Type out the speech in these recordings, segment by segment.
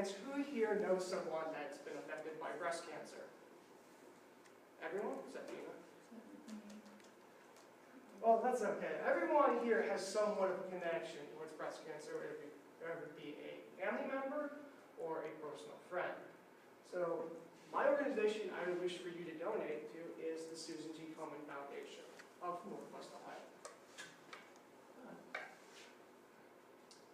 hands, who here knows someone that's been affected by breast cancer? Everyone? Except Dina. Well, that's okay. Everyone here has somewhat of a connection towards breast cancer, whether it be a family member or a personal friend. So my organization I would wish for you to donate to is the Susan G. Komen Foundation of Northwest Ohio.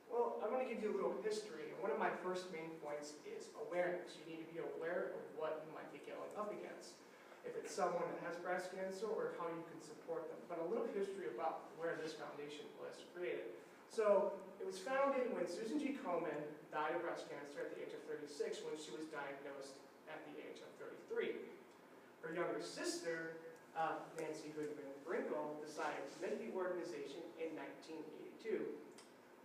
Well, I'm going to give you a little history, and one of my first main points is awareness. You need to be aware of what you might be going up against. If it's someone that has breast cancer, or how you can support them. But a little history about where this foundation was created. So, it was founded when Susan G. Komen died of breast cancer at the age of 36 when she was diagnosed at the age of 33. Her younger sister, Nancy Goodman Brinkle, decided to make the organization in 1982.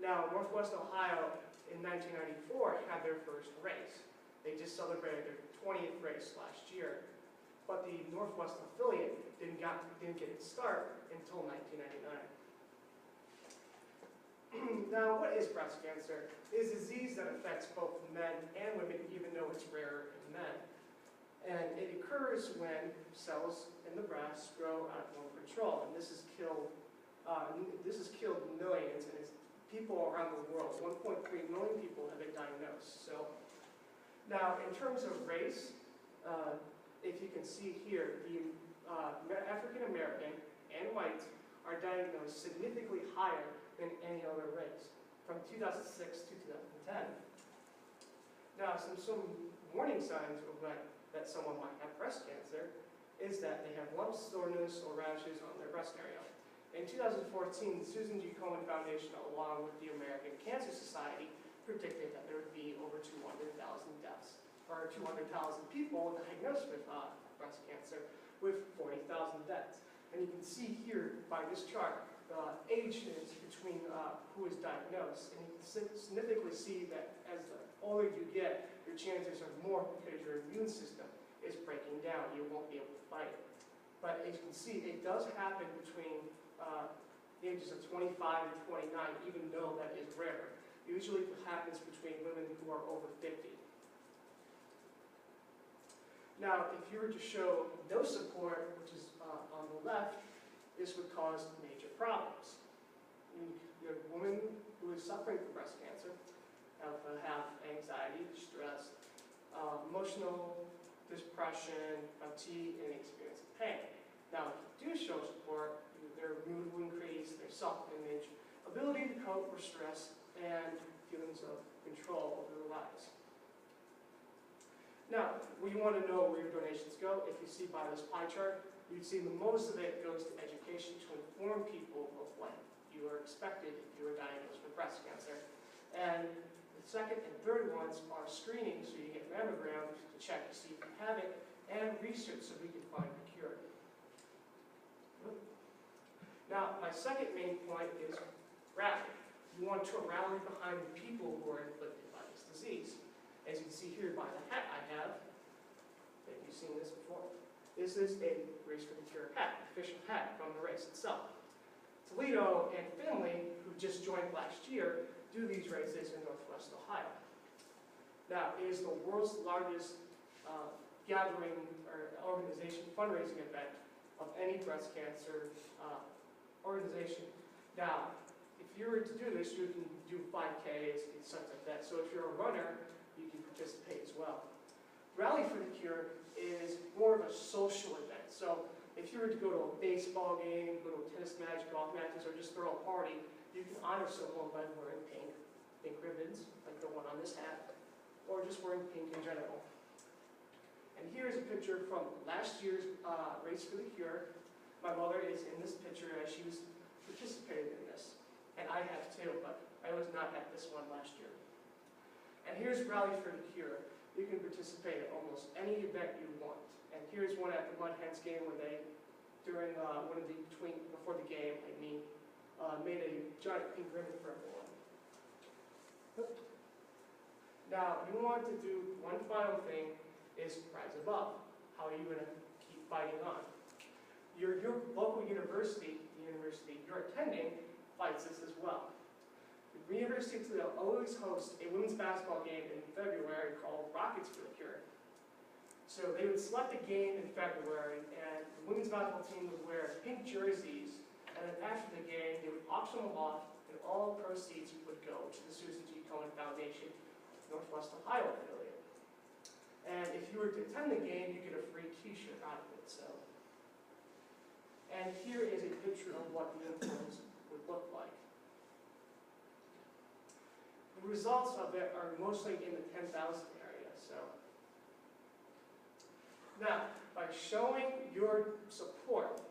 Now, Northwest Ohio in 1994 had their first race. They just celebrated their 20th race last year. But the Northwest affiliate didn't get its start until 1999. Now, what is breast cancer? It is a disease that affects both men and women, even though it's rarer in men. And it occurs when cells in the breast grow out of normal control, and this has killed millions, and it's people around the world. 1.3 million people have been diagnosed. So, now in terms of race, if you can see here, the African American and whites are diagnosed significantly higher than any other race, from 2006 to 2010. Now, some warning signs of that someone might have breast cancer is that they have lumps, soreness, or rashes on their breast area. In 2014, the Susan G. Komen Foundation, along with the American Cancer Society, predicted that there would be over 200,000 deaths, or 200,000 people diagnosed with breast cancer, with 40,000 deaths. And you can see here by this chart the ages between who is diagnosed, and you can significantly see that as the older you get, your chances are more because your immune system is breaking down. You won't be able to fight it. But as you can see, it does happen between the ages of 25 and 29, even though that is rare. Usually it happens between women who are over 50. Now, if you were to show no support, which is on the left, this would cause major problems. Your woman who is suffering from breast cancer have anxiety, stress, emotional depression, fatigue, and experience of pain. Now, if you do show support, their mood will increase, their self-image, ability to cope with stress, and feelings of control over their lives. Now, we want to know where your donations go. If you see by this pie chart, you'd see that most of it goes to education to inform people of what you are expected if you are diagnosed with breast cancer. And the second and third ones are screening, so you get mammograms to check to see if you have it, and research so we can find a cure. Now, my second main point is rally. You want to rally behind the people who are inflicted by this disease. As you can see here by the hat I have, have you seen this before? This is a Race for the Cure hat, official hat from the race itself. Toledo and Findlay, who just joined last year, do these races in Northwest Ohio. Now, it is the world's largest gathering or organization, fundraising event of any breast cancer organization. Now, if you were to do this, you can do 5Ks and such like that. So if you're a runner, you can participate as well. Rally for the Cure is more of a social event. So if you were to go to a baseball game, go to a tennis match, golf matches, or just throw a party, you can honor someone by wearing pink ribbons, like the one on this hat, or just wearing pink in general. And here's a picture from last year's Race for the Cure. My mother is in this picture as she was participating in this. And I have too, but I was not at this one last year. And here's Rally for the Cure. You can participate at almost any event you want. And here's one at the Mud Hens game where they, during before the game, made a giant pink ribbon for everyone. Now, you want to do one final thing, is rise above. How are you going to keep fighting on? Your local university, the university you're attending, fights this as well. The University of Toledo always hosts a women's basketball game in February rockets for the cure. So they would select a game in February, and the women's volleyball team would wear pink jerseys, and then after the game, they would auction them off, and all proceeds would go to the Susan G. Komen Foundation, Northwest Ohio affiliate. And if you were to attend the game, you get a free t-shirt out of it. So, and here is a picture of what the uniforms would look like. The results of it are mostly in the 10,000 area. So, now, by showing your support,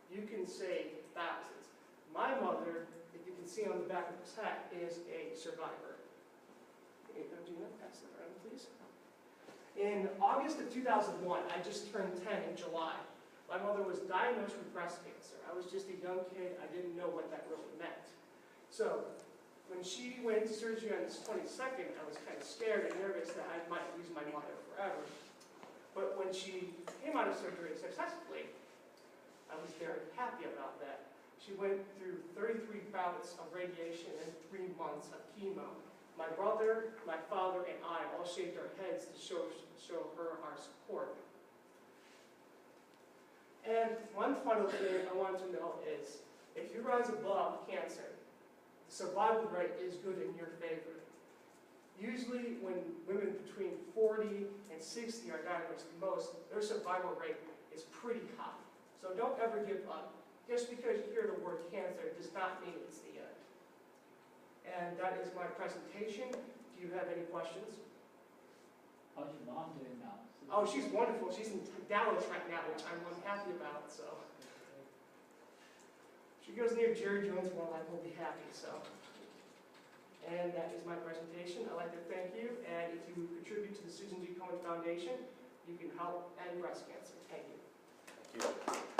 you can save thousands. My mother, if you can see on the back of this hat, is a survivor. Gina, pass that around, please. In August of 2001, I just turned 10 in July. My mother was diagnosed with breast cancer. I was just a young kid. I didn't know what that really meant. So, when she went into surgery on this 22nd, I was kind of scared and nervous that I might lose my mother forever. But when she came out of surgery successfully, I was very happy about that. She went through 33 bouts of radiation and 3 months of chemo. My brother, my father, and I all shaved our heads to show her our support. And one final thing I want to know is, if you rise above cancer, the survival rate is good in your favor. Usually when women between 40 and 60 are diagnosed the most, their survival rate is pretty high. So don't ever give up. Just because you hear the word cancer does not mean it's the end. And that is my presentation. Do you have any questions? How's your mom doing now? Oh, she's wonderful. She's in Dallas right now, which I'm happy about. So if she goes near Jerry Jones, well, I will be happy. So, and that is my presentation. I'd like to thank you. And if you contribute to the Susan G. Komen Foundation, you can help end breast cancer. Thank you. Thank you.